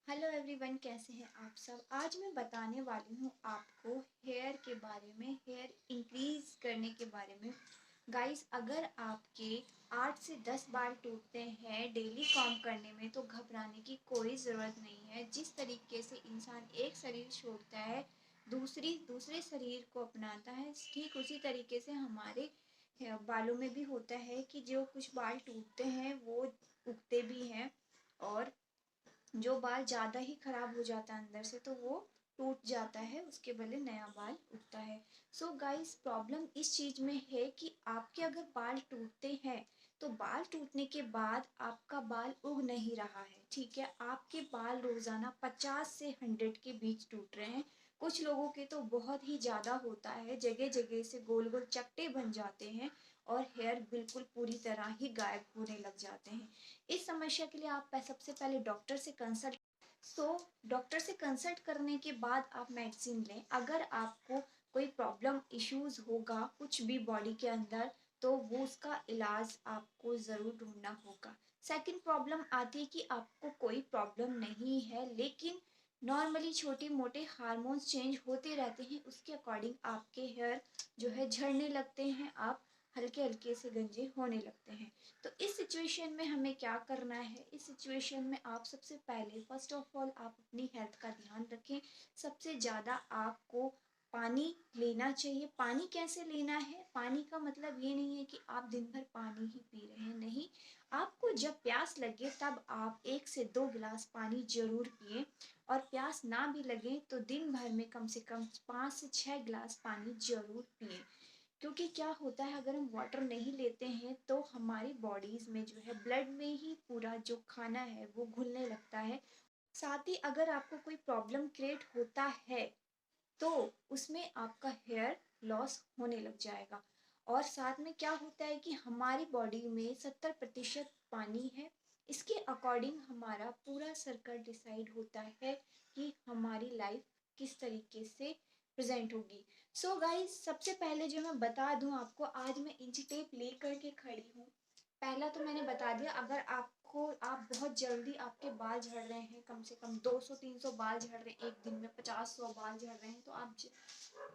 Hello everyone, कैसे हैं आप सब। आज मैं बताने वाली हूँ आपको हेयर के बारे में, हेयर इंक्रीज करने के बारे में। गाइस, अगर आपके 8 से 10 बाल टूटते हैं डेली कॉम्ब करने में तो घबराने की कोई ज़रूरत नहीं है। जिस तरीके से इंसान एक शरीर छोड़ता है दूसरे शरीर को अपनाता है, ठीक उसी तरीके से हमारे बालों में भी होता है कि जो कुछ बाल टूटते हैं वो उगते भी हैं। और जो बाल ज़्यादा ही खराब हो जाता है अंदर से तो वो टूट जाता है, उसके बदले नया बाल उगता है। सो गाइस, प्रॉब्लम इस चीज़ में है कि आपके अगर बाल टूटते हैं तो बाल टूटने के बाद आपका बाल उग नहीं रहा है। ठीक है, आपके बाल रोज़ाना 50 से 100 के बीच टूट रहे हैं। कुछ लोगों के तो बहुत ही ज़्यादा होता है, जगह जगह से गोल गोल चट्टे बन जाते हैं और हेयर बिल्कुल पूरी तरह ही गायब होने लग जाते हैं। इस समस्या के लिए आप सबसे पहले डॉक्टर से कंसल्ट डॉक्टर से कंसल्ट करने के बाद आप मेडिसिन लें। अगर आपको कोई प्रॉब्लम इश्यूज होगा कुछ भी बॉडी के अंदर तो वो उसका इलाज आपको ज़रूर ढूंढना होगा। सेकंड प्रॉब्लम आती है कि आपको कोई प्रॉब्लम नहीं है लेकिन नॉर्मली छोटे मोटे हार्मोन्स चेंज होते रहते हैं, उसके अकॉर्डिंग आपके हेयर जो है झड़ने लगते हैं, आप हल्के हल्के से गंजे होने लगते हैं। तो इस सिचुएशन में हमें क्या करना है। इस सिचुएशन में आप सबसे पहले फर्स्ट ऑफ ऑल आप अपनी हेल्थ का ध्यान रखें। सबसे ज़्यादा आपको पानी लेना चाहिए। पानी कैसे लेना है, पानी का मतलब ये नहीं है कि आप दिन भर पानी ही पी रहे हैं, नहीं। आपको जब प्यास लगे तब आप 1 से 2 गिलास पानी जरूर पिए, और प्यास ना भी लगे तो दिन भर में कम से कम 5 से 6 गिलास पानी जरूर पिए। क्योंकि क्या होता है, अगर हम वाटर नहीं लेते हैं तो हमारी बॉडीज में जो है ब्लड में ही पूरा जो खाना है वो घुलने लगता है। साथ ही अगर आपको कोई प्रॉब्लम क्रिएट होता है तो उसमें आपका हेयर लॉस होने लग जाएगा। और साथ में क्या होता है कि हमारी बॉडी में 70% पानी है। इसके अकॉर्डिंग हमारा पूरा सर्कल डिसाइड होता है कि हमारी लाइफ किस तरीके से प्रेजेंट होगी। सो गाइस, सबसे पहले जो मैं बता दूं आपको, आज मैं इंची टेप लेकर के खड़ी हूँ। पहला तो मैंने बता दिया, अगर आप बहुत जल्दी आपके बाल झड़ रहे हैं, कम से कम 200-300 बाल झड़ रहे हैं एक दिन में, 50-100 बाल झड़ रहे हैं तो आप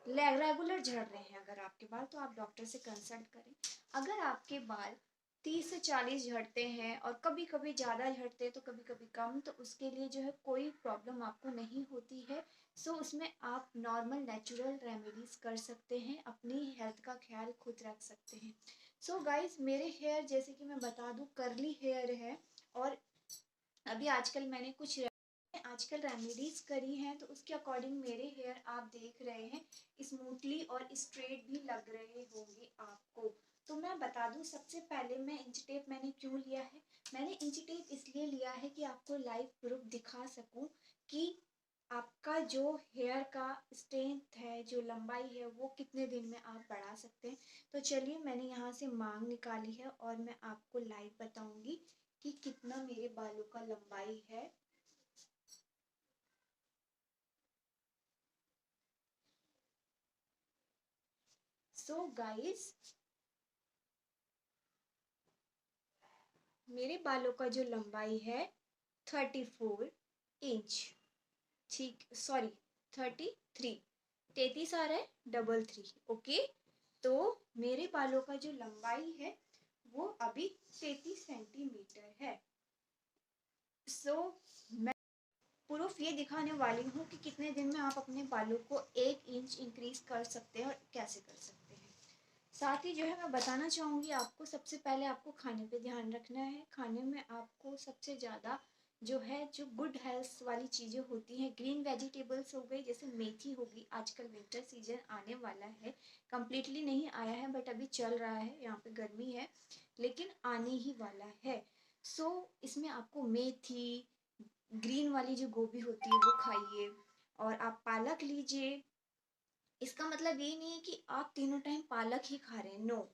रेगुलर झड़ रहे हैं अगर आपके बाल, तो आप डॉक्टर से कंसल्ट करें। अगर आपके बाल 30 से 40 झड़ते हैं और कभी कभी ज़्यादा झड़ते हैं तो कभी कभी कम, तो उसके लिए जो है कोई प्रॉब्लम आपको नहीं होती है। सो उसमें आप नॉर्मल नेचुरल रेमेडीज कर सकते हैं, अपनी हेल्थ का ख्याल खुद रख सकते हैं। सो गाइस, मेरे हेयर जैसे कि मैं बता दूं करली हेयर है, और अभी आजकल मैंने कुछ आजकल रेमेडीज करी हैं तो उसके अकॉर्डिंग मेरे हेयर आप देख रहे हैं स्मूथली और स्ट्रेट भी लग रहे होंगे आपको। तो मैं बता दूं, सबसे पहले मैं इंच टेप मैंने क्यों लिया है। मैंने इंच टेप इसलिए लिया है कि आपको लाइव प्रूफ दिखा सकूं कि आपका जो हेयर का स्ट्रेंथ है, जो लंबाई है, वो कितने दिन में आप बढ़ा सकते हैं। तो चलिए, मैंने यहाँ से मांग निकाली है और मैं आपको लाइव बताऊंगी कि कितना मेरे बालों का लंबाई है। सो गाइस, मेरे बालों का जो लंबाई है 34 इंच। ठीक, सॉरी, 33, 33 आ रहा है, 33। ओके, तो मेरे बालों का जो लंबाई है वो अभी 33 सेंटीमीटर है। सो मैं प्रूफ ये दिखाने वाली हूँ कि कितने दिन में आप अपने बालों को 1 इंच इंक्रीज कर सकते हैं और कैसे कर सकते हैं। साथ ही जो है मैं बताना चाहूँगी आपको, सबसे पहले आपको खाने पे ध्यान रखना है। खाने में आपको सबसे ज़्यादा जो है, जो गुड हेल्थ वाली चीज़ें होती हैं, ग्रीन वेजिटेबल्स हो गई, जैसे मेथी होगी। आजकल विंटर सीजन आने वाला है, कम्प्लीटली नहीं आया है बट अभी चल रहा है, यहाँ पे गर्मी है लेकिन आने ही वाला है। सो इसमें आपको मेथी, ग्रीन वाली जो गोभी होती है वो खाइए, और आप पालक लीजिए। इसका मतलब ये नहीं है कि आप तीनों टाइम पालक ही खा रहे हैं, नो।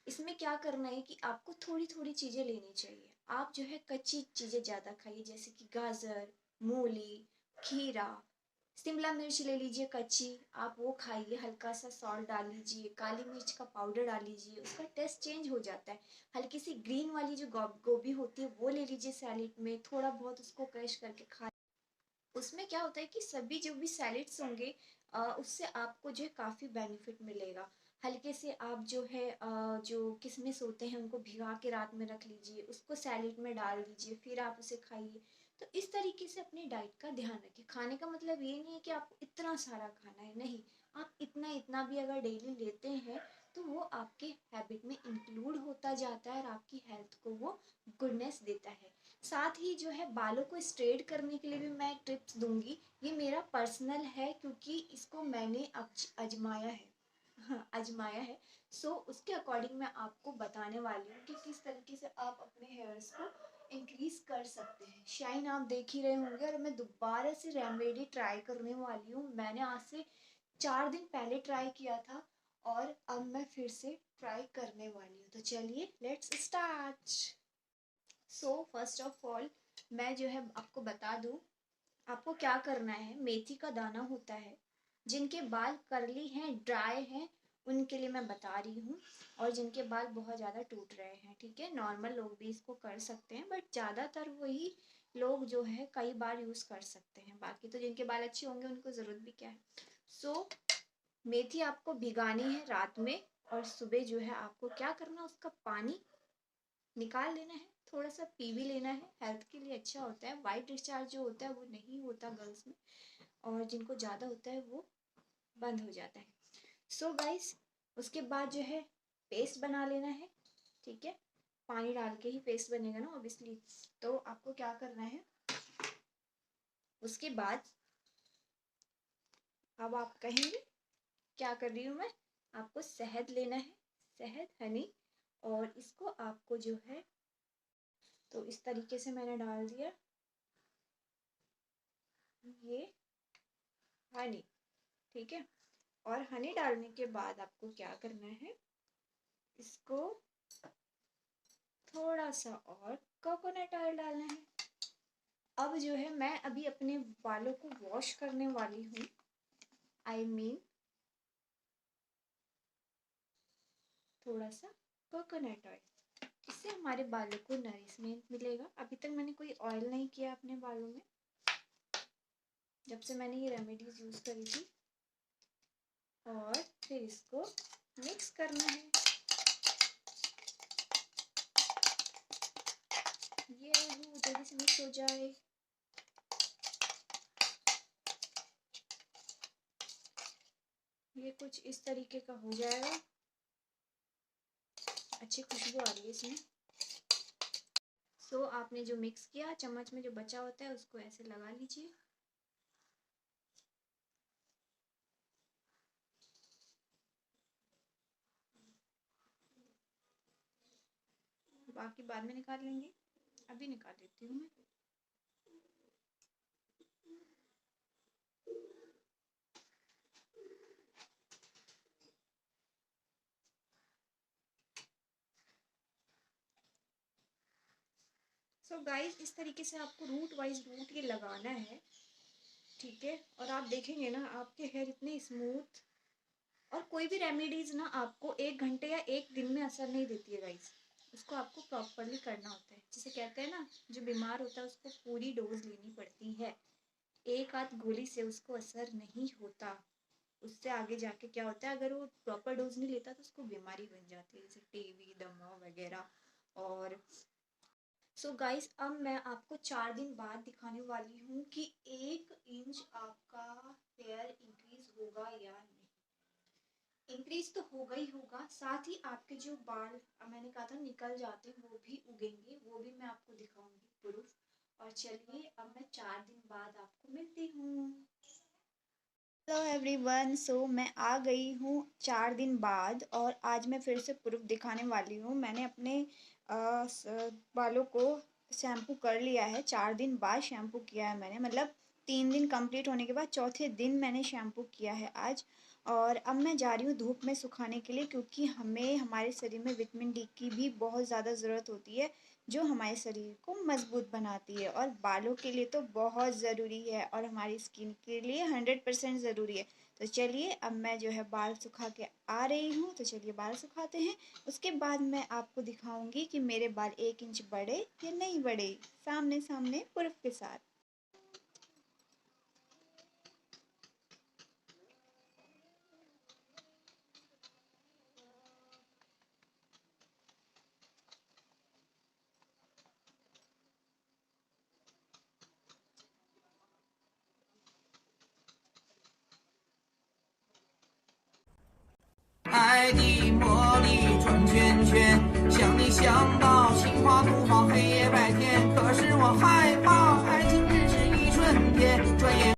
इसमें क्या करना है कि आपको थोड़ी थोड़ी चीज़ें लेनी चाहिए। आप जो है कच्ची चीज़ें ज़्यादा खाइए, जैसे कि गाजर, मूली, खीरा, शिमला मिर्च ले लीजिए कच्ची, आप वो खाइए। हल्का सा सॉल्ट डाल लीजिए, काली मिर्च का पाउडर डाल लीजिए, उसका टेस्ट चेंज हो जाता है। हल्की सी ग्रीन वाली जो गोभी होती है वो ले लीजिए सैलेड में, थोड़ा बहुत उसको क्रश करके खा। उसमें क्या होता है कि सभी जो भी सैलेड्स होंगे उससे आपको जो है काफ़ी बेनिफिट मिलेगा। हल्के से आप जो है जो किशमिश होते हैं उनको भिगा के रात में रख लीजिए, उसको सैलेड में डाल दीजिए, फिर आप उसे खाइए। तो इस तरीके से अपनी डाइट का ध्यान रखिए। खाने का मतलब ये नहीं है कि आपको इतना सारा खाना है, नहीं। आप इतना इतना भी अगर डेली लेते हैं तो वो आपके हैबिट में इंक्लूड होता जाता है और आपकी हेल्थ को वो गुडनेस देता है। साथ ही जो है बालों को स्ट्रेट करने के लिए भी मैं टिप्स दूंगी। ये मेरा पर्सनल है क्योंकि इसको मैंने आजमाया है। हाँ, आजमाया है। सो उसके अकॉर्डिंग मैं आपको बताने वाली हूँ कि किस तरीके से आप अपने हेयर्स को इंक्रीज कर सकते हैं। शाइन आप देख ही रहे होंगे और मैं दोबारा से रेमेडी ट्राई करने वाली हूँ। मैंने आज से 4 दिन पहले ट्राई किया था और अब मैं फिर से ट्राई करने वाली हूँ। तो चलिए let's start. So first of all मैं जो है आपको बता दूँ, आपको क्या करना है। मेथी का दाना होता है, जिनके बाल कर्ली हैं, ड्राई हैं, उनके लिए मैं बता रही हूँ। और जिनके बाल बहुत ज़्यादा टूट रहे हैं, ठीक है, नॉर्मल लोग भी इसको कर सकते हैं, बट ज़्यादातर वही लोग जो है कई बार यूज़ कर सकते हैं। बाकी तो जिनके बाल अच्छे होंगे उनको ज़रूरत भी क्या है। सो मेथी आपको भिगानी है रात में, और सुबह जो है आपको क्या करना, उसका पानी निकाल लेना है, थोड़ा सा पी भी लेना है। हेल्थ के लिए अच्छा होता है। वाइट डिस्चार्ज जो होता है वो नहीं होता गर्ल्स में, और जिनको ज़्यादा होता है वो बंद हो जाता है। सो गाइस, उसके बाद जो है पेस्ट बना लेना है, ठीक है। पानी डाल के ही पेस्ट बनेगा ना ऑब्वियसली। तो आपको क्या करना है, उसके बाद अब आप कहेंगे क्या कर रही हूँ मैं, आपको शहद लेना है, शहद, हनी। और इसको आपको जो है, तो इस तरीके से मैंने डाल दिया ये हनी, ठीक है। और हनी डालने के बाद आपको क्या करना है, इसको थोड़ा सा और कोकोनट ऑयल डालना है। अब जो है मैं अभी अपने बालों को वॉश करने वाली हूँ। आई मीन थोड़ा सा कोकोनट ऑयल, इससे हमारे बालों को नरिशमेंट मिलेगा। अभी तक मैंने कोई ऑयल नहीं किया अपने बालों में, जब से मैंने ये रेमेडीज यूज़ करी थी। और फिर इसको मिक्स करना है। ये जल्दी से मिक्स हो जाए। ये कुछ इस तरीके का हो जाएगा। अच्छी खुशबू आ रही है इसमें। सो आपने जो मिक्स किया, चम्मच में जो बचा होता है उसको ऐसे लगा लीजिए। बाकी बाद में निकाल लेंगे, अभी निकाल लेती हूँ मैं। सो गाइस, इस तरीके से आपको रूट वाइज रूट ये लगाना है, ठीक है। और आप देखेंगे ना आपके हेयर इतने स्मूथ। और कोई भी रेमेडीज ना आपको 1 घंटे या 1 दिन में असर नहीं देती है गाइस। उसको आपको प्रॉपरली करना होता है। जिसे कहते हैं ना, जो बीमार होता है उसको पूरी डोज लेनी पड़ती है। एक आध गोली से उसको असर नहीं होता। उससे आगे जाके क्या होता है, अगर वो प्रॉपर डोज नहीं लेता तो उसको बीमारी बन जाती है, जैसे टीबी, दमा वगैरह। और सो गाइस, अब मैं आपको 4 दिन बाद दिखाने वाली हूँ कि 1 इंच आपका हेयर इंक्रीज होगा या नहीं। इंक्रीज तो होगा ही होगा, साथ ही आपके जो बाल मैंने कहा था निकल जाते हैं वो भी उगेंगे, वो भी मैं आपको दिखाऊंगी प्रूफ। और चलिए अब मैं 4 दिन बाद आपको मिलती हूँ। हेलो एवरीवन, सो मैं आ गई हूँ 4 दिन बाद, और आज मैं फिर से प्रूफ दिखाने वाली हूँ। मैंने अपने बालों को शैम्पू कर लिया है। 4 दिन बाद शैम्पू किया है मैंने, मतलब 3 दिन कंप्लीट होने के बाद चौथे दिन मैंने शैम्पू किया है आज। और अब मैं जा रही हूँ धूप में सुखाने के लिए, क्योंकि हमें हमारे शरीर में विटामिन डी की भी बहुत ज़्यादा ज़रूरत होती है, जो हमारे शरीर को मजबूत बनाती है। और बालों के लिए तो बहुत ज़रूरी है, और हमारी स्किन के लिए 100% ज़रूरी है। तो चलिए अब मैं जो है बाल सुखा के आ रही हूँ, तो चलिए बाल सुखाते हैं। उसके बाद मैं आपको दिखाऊंगी कि मेरे बाल 1 इंच बढ़े या नहीं बढ़े, सामने सामने प्रूफ के साथ। 我害怕，爱情只是一瞬间，转眼。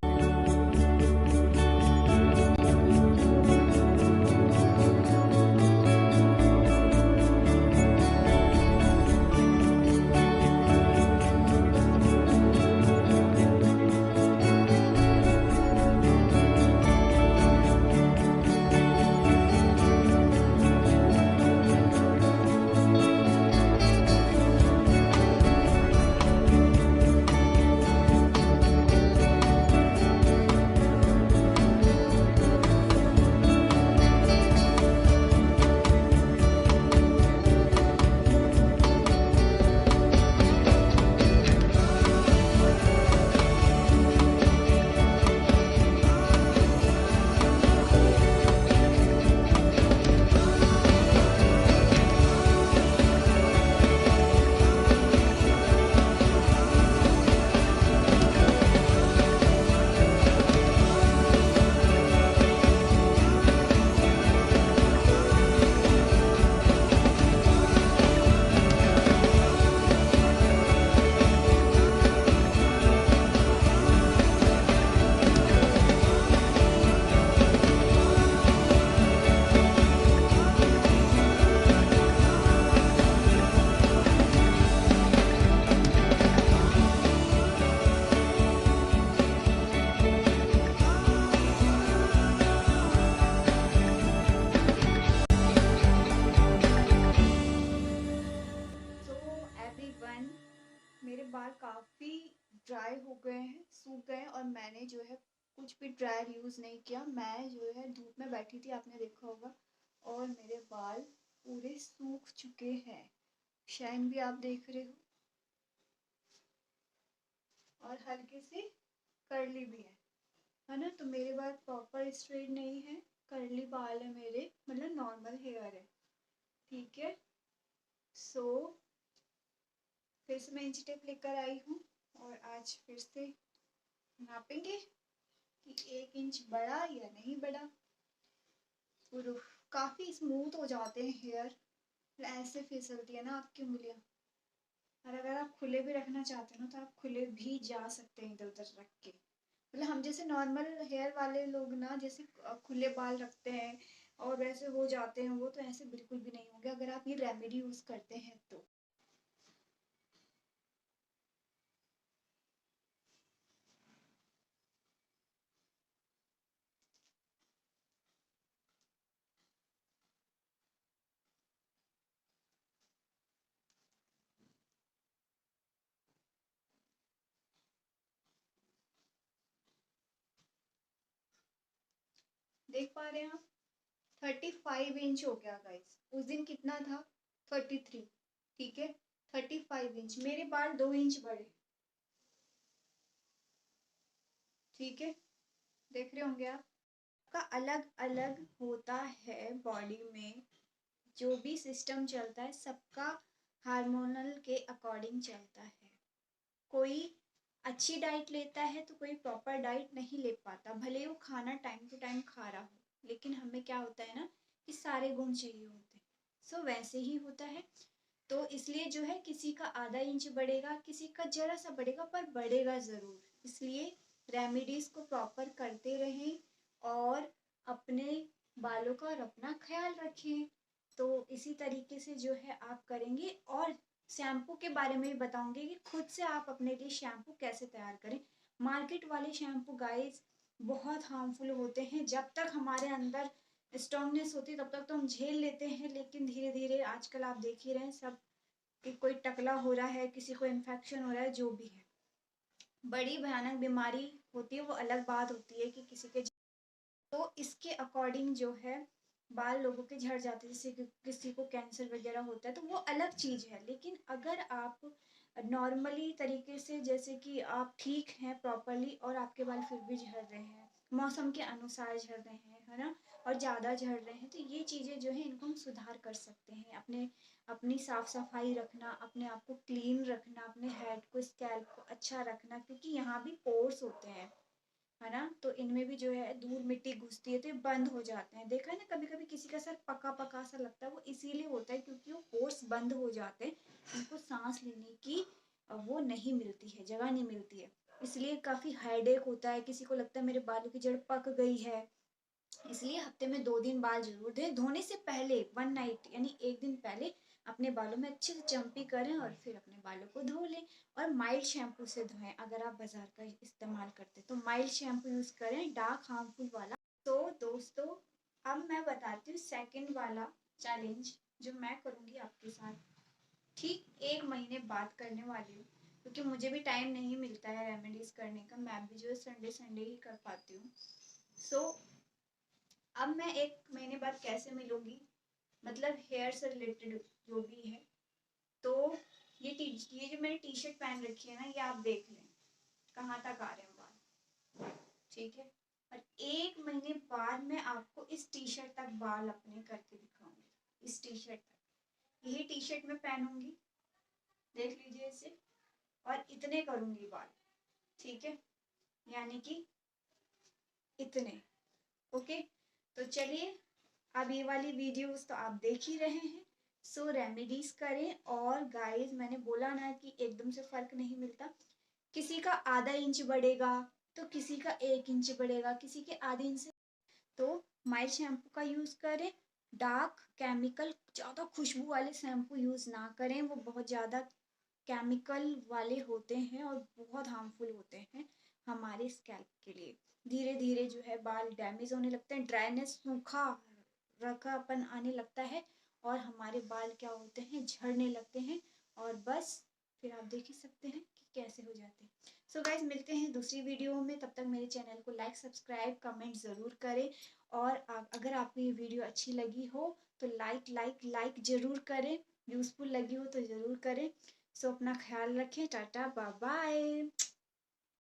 सो एवरीवन, मेरे बाल काफ़ी ड्राई हो गए हैं, सूख गए हैं, और मैंने जो है कुछ भी ड्रायर यूज़ नहीं किया। मैं जो है धूप में बैठी थी, आपने देखा होगा, और मेरे बाल पूरे सूख चुके हैं। शाइन भी आप देख रहे हो, और हल्के से कर्ली भी है ना। तो मेरे बाल प्रॉपर स्ट्रेट नहीं है, कर्ली बाल है मेरे, मतलब नॉर्मल हेयर है, ठीक है। सो फिर से मैं इंची टेप लेकर आई हूँ, और आज फिर से नापेंगे कि 1 इंच बढ़ा या नहीं बढ़ा। और काफ़ी स्मूथ हो जाते हैं हेयर, ऐसे फिसलती है ना आपकी उंगलियां। और अगर आप खुले भी रखना चाहते हो ना, तो आप खुले भी जा सकते हैं इधर उधर रख के। मतलब हम जैसे नॉर्मल हेयर वाले लोग ना, जैसे खुले बाल रखते हैं और वैसे हो जाते हैं, वो तो ऐसे बिल्कुल भी नहीं होंगे अगर आप ये रेमेडी यूज़ करते हैं तो। देख पा रहे हैं आप, 35 इंच हो गया गाइस। उस दिन कितना था, 33, ठीक है। 35 इंच, मेरे बाल 2 इंच बढ़े, ठीक है। देख रहे होंगे आप, का अलग अलग होता है बॉडी में। जो भी सिस्टम चलता है सबका हार्मोनल के अकॉर्डिंग चलता है। कोई अच्छी डाइट लेता है तो कोई प्रॉपर डाइट नहीं ले पाता, भले वो खाना टाइम टू टाइम खा रहा हो, लेकिन हमें क्या होता है ना कि सारे गुण चाहिए होते हैं। सो वैसे ही होता है। तो इसलिए जो है किसी का आधा इंच बढ़ेगा, किसी का जरा सा बढ़ेगा, पर बढ़ेगा ज़रूर। इसलिए रेमेडीज़ को प्रॉपर करते रहें, और अपने बालों का और अपना ख्याल रखें। तो इसी तरीके से जो है आप करेंगे। और शैम्पू के बारे में भी बताऊंगी कि खुद से आप अपने लिए शैम्पू कैसे तैयार करें। मार्केट वाले शैम्पू गाइस बहुत हार्मफुल होते हैं। जब तक हमारे अंदर स्ट्रांगनेस होती है तब तक तो हम झेल लेते हैं, लेकिन धीरे धीरे आजकल आप देख ही रहे हैं सब कि कोई टकला हो रहा है, किसी को इन्फेक्शन हो रहा है, जो भी है बड़ी भयानक बीमारी होती है, वो अलग बात होती है कि किसी के। तो इसके अकॉर्डिंग जो है बाल लोगों के झड़ जाते हैं, जैसे कि किसी को कैंसर वगैरह होता है, तो वो अलग चीज़ है। लेकिन अगर आप नॉर्मली तरीके से, जैसे कि आप ठीक हैं प्रॉपरली और आपके बाल फिर भी झड़ रहे हैं, मौसम के अनुसार झड़ रहे हैं, है ना, और ज़्यादा झड़ रहे हैं, तो ये चीज़ें जो है इनको हम सुधार कर सकते हैं। अपनी साफ सफाई रखना, अपने आप को क्लीन रखना, अपने हेड को, स्कैल्प को अच्छा रखना, क्योंकि यहाँ भी पोर्स होते हैं, है ना। तो इनमें भी जो है धूल मिट्टी घुसती है तो ये बंद हो जाते हैं। देखा है ना, कभी कभी किसी का सर पका पका सा लगता है, वो इसीलिए होता है क्योंकि वो पोर्स बंद हो जाते हैं, उनको सांस लेने की वो नहीं मिलती है, जगह नहीं मिलती है, इसलिए काफ़ी हेडेक होता है। किसी को लगता है मेरे बालों की जड़ पक गई है, इसलिए हफ्ते में 2 दिन बाल जरूर धोएं। धोने से पहले 1 नाइट यानी एक दिन पहले अपने बालों में अच्छे से चम्पी करें और फिर अपने बालों को धो लें। और माइल्ड शैम्पू से धोएं। अगर आप बाजार का इस्तेमाल करते तो माइल्ड शैम्पू यूज़ करें, डार्क हार्मफुल वाला। तो दोस्तों, अब मैं बताती हूँ सेकंड वाला चैलेंज जो मैं करूँगी आपके साथ, ठीक 1 महीने बाद करने वाली हूँ, क्योंकि मुझे भी टाइम नहीं मिलता है रेमेडीज करने का। मैं भी जो है संडे संडे ही कर पाती हूँ। सो अब मैं 1 महीने बाद कैसे मिलूंगी, मतलब हेयर से रिलेटेड जो भी है। तो ये जो मैंने टी शर्ट पहन रखी है ना, ये आप देख लें कहाँ तक आ रहे हैं बाल, ठीक है। और 1 महीने बाद मैं आपको इस टी शर्ट तक बाल अपने करके दिखाऊंगी, इस टी शर्ट तक। यही टी शर्ट मैं पहनूंगी, देख लीजिए इसे, और इतने करूंगी बाल, ठीक है, यानी कि इतने। ओके, तो चलिए, अब ये वाली वीडियोस तो आप देख ही रहे हैं। सो रेमेडीज करें। और गाइस, मैंने बोला ना कि एकदम से फर्क नहीं मिलता। किसी का आधा इंच बढ़ेगा तो किसी का 1 इंच बढ़ेगा, किसी के आधे इंच से। तो माइल्ड शैम्पू का यूज करें। डार्क केमिकल ज़्यादा खुशबू वाले शैम्पू यूज ना करें, वो बहुत ज़्यादा केमिकल वाले होते हैं और बहुत हार्मफुल होते हैं हमारे स्कैल्प के लिए। धीरे धीरे जो है बाल डैमेज होने लगते हैं, ड्राइनेस, सूखा रखापन आने लगता है, और हमारे बाल क्या होते हैं, झड़ने लगते हैं। और बस फिर आप देख ही सकते हैं कि कैसे हो जाते हैं। सो गाइज, मिलते हैं दूसरी वीडियो में। तब तक मेरे चैनल को लाइक, सब्सक्राइब, कमेंट ज़रूर करें। और अगर आपको ये वीडियो अच्छी लगी हो तो लाइक लाइक लाइक ज़रूर करें, यूज़फुल लगी हो तो ज़रूर करें। सो अपना ख्याल रखें। Tata, bye bye.